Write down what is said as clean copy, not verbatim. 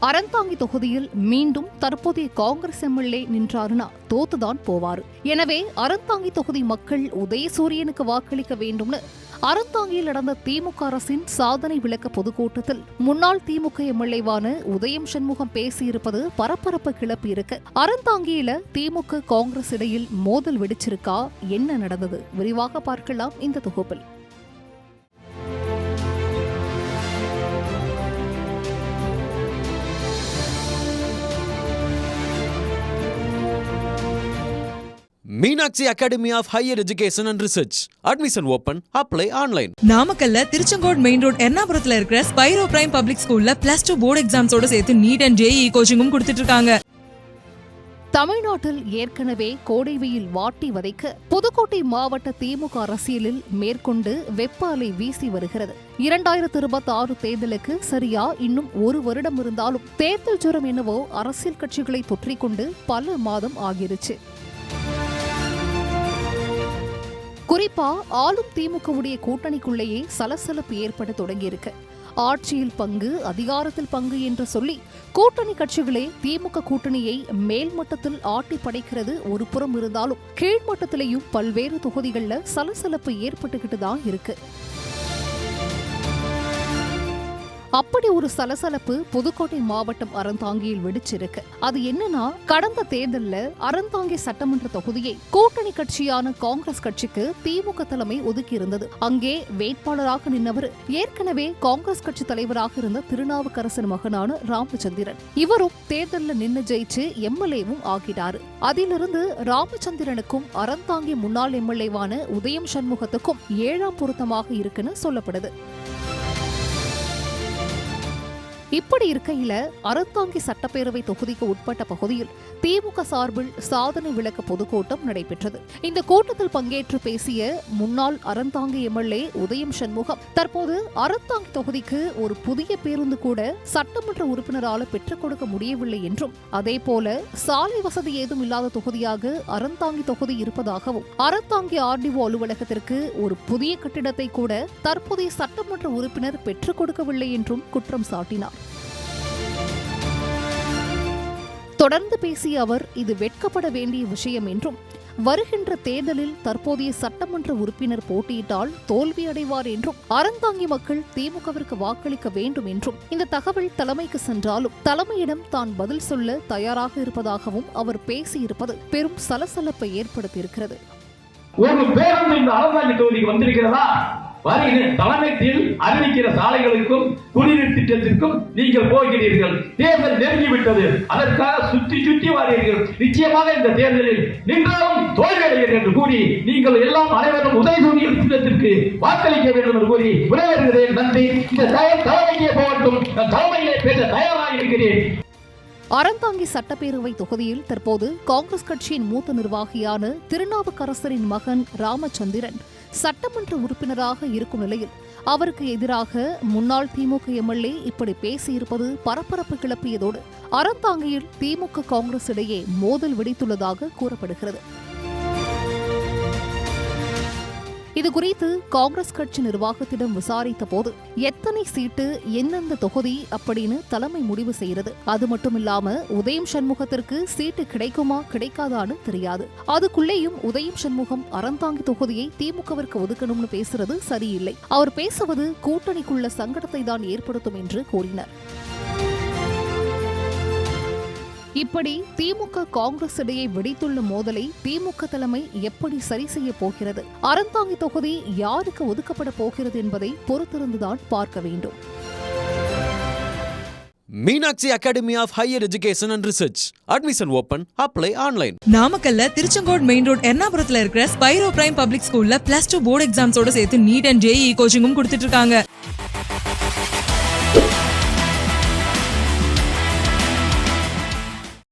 அறந்தாங்கி தொகுதியில் மீண்டும் தற்போதைய காங்கிரஸ் எம்எல்ஏ நின்றாருனா தோத்துதான் போவாரு. எனவே அறந்தாங்கி தொகுதி மக்கள் உதயசூரியனுக்கு வாக்களிக்க வேண்டும்னு அறந்தாங்கியில் நடந்த திமுக அரசின் சாதனை விளக்க பொதுக்கூட்டத்தில் முன்னாள் திமுக எம்எல்ஏவான உதயம் சண்முகம் பேசியிருப்பது பரபரப்பு கிளப்பி இருக்கு. அறந்தாங்கியில திமுக காங்கிரஸ் இடையில் மோதல் வெடிச்சிருக்கா? என்ன நடந்தது? விரிவாக பார்க்கலாம் இந்த தொகுப்பில். Meenakshi academy of higher education and research. Admission open. Apply online. நாமக்கல்ல திருச்செங்கோடு மெயின் ரோட் எர்ணாபுரத்துல இருக்கிற ஸ்பைரோ பிரைம் பப்ளிக் ஸ்கூல்ல +2 போர்டு எக்ஸாம்ஸோட சேர்த்து நீட் அண்ட் JEE கோச்சிங்கும் கொடுத்துட்டு இருக்காங்க. தமிழ்நாட்டில் ஏற்கனவே கோடை வெயில் வாட்டி வதைக்க புதுக்கோட்டை மாவட்ட திமுக அரசியலில் மேற்கொண்டு வெப்ப அலை வீசி வருகிறது. 2026 தேர்தலுக்கு சரியா இன்னும் ஒரு வருடம் இருந்தாலும் தேர்தல் ஜுரம் என்னவோ அரசியல் கட்சிகளை தொற்றிக்கொண்டு பல மாதம் ஆகிருச்சு. குறிப்பா ஆளும் திமுகவுடைய கூட்டணிக்குள்ளேயே சலசலப்பு ஏற்பட தொடங்கியிருக்கு. ஆட்சியில் பங்கு, அதிகாரத்தில் பங்கு என்று சொல்லி கூட்டணி கட்சிகளே திமுக கூட்டணியை மேல்மட்டத்தில் ஆட்டி படைக்கிறது ஒரு புறம் இருந்தாலும் கீழ்மட்டத்திலேயும் பல்வேறு தொகுதிகள்ல சலசலப்பு ஏற்பட்டுக்கிட்டு தான் இருக்கு. அப்படி ஒரு சலசலப்பு புதுக்கோட்டை மாவட்டம் அறந்தாங்கியில் வெடிச்சிருக்கு. அது என்னன்னா, கடந்த தேர்தல்ல அறந்தாங்கி சட்டமன்ற தொகுதியை கூட்டணி கட்சியான காங்கிரஸ் கட்சிக்கு திமுக தலைமை ஒதுக்கி இருந்தது. அங்கே வேட்பாளராக நின்றவர் ஏற்கனவே காங்கிரஸ் கட்சி தலைவராக இருந்த திருநாவுக்கரசர் மகனான ராமச்சந்திரன். இவரும் தேர்தல்ல நின்று ஜெயிச்சு எம்எல்ஏவும் ஆகினாரு. அதிலிருந்து ராமச்சந்திரனுக்கும் அறந்தாங்கி முன்னாள் எம்எல்ஏவான உதயம் சண்முகத்துக்கும் 7ஆம் பொருத்தமாக இருக்குன்னு சொல்லப்படுது. இப்படி இருக்கையில அறந்தாங்கி சட்டப்பேரவை தொகுதிக்கு உட்பட்ட பகுதியில் திமுக சார்பில் சாதனை விளக்க பொதுக்கூட்டம் நடைபெற்றது. இந்த கூட்டத்தில் பங்கேற்று பேசிய முன்னாள் அறந்தாங்கி எம்எல்ஏ உதயம் சண்முகம், தற்போது அறந்தாங்கி தொகுதிக்கு ஒரு புதிய பேருந்து கூட சட்டமன்ற உறுப்பினரால் பெற்றுக் கொடுக்க முடியவில்லை என்றும், அதேபோல சாலை வசதி ஏதும் இல்லாத தொகுதியாக அறந்தாங்கி தொகுதி இருப்பதாகவும், அறந்தாங்கி RDO அலுவலகத்திற்கு ஒரு புதிய கட்டிடத்தை கூட தற்போதைய சட்டமன்ற உறுப்பினர் பெற்றுக் கொடுக்கவில்லை என்றும் குற்றம் சாட்டினார். தொடர்ந்து பேசிய அவர், இது வெட்கப்பட வேண்டிய விஷயம் என்றும், வருகின்ற தேர்தலில் தற்போதைய சட்டமன்ற உறுப்பினர் போட்டியிட்டால் தோல்வியடைவார் என்றும், அறந்தாங்கி மக்கள் திமுகவிற்கு வாக்களிக்க வேண்டும் என்றும், இந்த தகவல் தலைமைக்கு சென்றாலும் தலைமையிடம் தான் பதில் சொல்ல தயாராக இருப்பதாகவும் அவர் பேசியிருப்பது பெரும் சலசலப்பை ஏற்படுத்தியிருக்கிறது. ஒரு பேருந்து இந்த அறந்தாங்கி தொகுதிக்கு வந்திருக்கிறதா? வருகிற தலைமையில் அறிவிக்கிற சாலைகளுக்கும் குடிநீர் திட்டத்திற்கும் நீங்கள் போகிறீர்கள். தேர்தல் நெருங்கிவிட்டது, அதற்காக சுற்றி வாரீர்கள். நிச்சயமாக இந்த தேர்தலில் நின்றாலும் தோல்வியடைவீர்கள் என்று கூறி நீங்கள் எல்லாம் அனைவரும் உதயசூரியன் திட்டத்திற்கு வாக்களிக்க வேண்டும் என்று கூறி விடைபெறுகிறேன். நன்றி. இந்த தலைமைக்கே போகட்டும், தலைமையிலே பேச தயாராக இருக்கிறேன். அறந்தாங்கி சட்டப்பேரவை தொகுதியில் தற்போது காங்கிரஸ் கட்சியின் மூத்த நிர்வாகியான திருநாவுக்கரசரின் மகன் ராமச்சந்திரன் சட்டமன்ற உறுப்பினராக இருக்கும் நிலையில் அவருக்கு எதிராக முன்னாள் திமுக எம்எல்ஏ இப்படி பேசியிருப்பது பரபரப்பு கிளப்பியதோடு அறந்தாங்கியில் திமுக காங்கிரஸ் இடையே மோதல் வெடித்துள்ளதாக கூறப்படுகிறது. இதுகுறித்து காங்கிரஸ் கட்சி நிர்வாகத்திடம் விசாரித்த போது எத்தனை சீட்டு, எந்தெந்த தொகுதி அப்படின்னு தலைமை முடிவு செய்கிறது. அது மட்டுமில்லாம உதயம் சண்முகத்திற்கு சீட்டு கிடைக்குமா கிடைக்காதான்னு தெரியாது. அதுக்குள்ளேயும் உதயம் சண்முகம் அறந்தாங்கி தொகுதியை திமுகவிற்கு ஒதுக்கணும்னு பேசுறது சரியில்லை. அவர் பேசுவது கூட்டணிக்குள்ள சங்கடத்தை தான் ஏற்படுத்தும் என்று கூறினார். இப்படி திமுக காங்கிரஸ் இடையே வெடித்துள்ள மோதலை திமுக தலைமை எப்படி சரி செய்ய போகிறது, அறந்தாங்கி தொகுதி யாருக்கு ஒதுக்கப்பட போகிறது என்பதை பொறுத்திருந்துதான் பார்க்க வேண்டும். Meenakshi academy of higher education and research. Admission open. Apply online. நாமக்கல்ல திருச்செங்கோடு மெயின் ரோட் எர்ணாபுரத்துல இருக்கிற ஸ்பைரோ பிரைம் பப்ளிக் ஸ்கூல்ல +2 போர்டு எக்ஸாம்ஸோட சேர்த்து நீட் அண்ட் JEE கோச்சிங்கும் கொடுத்துட்டு இருக்காங்க.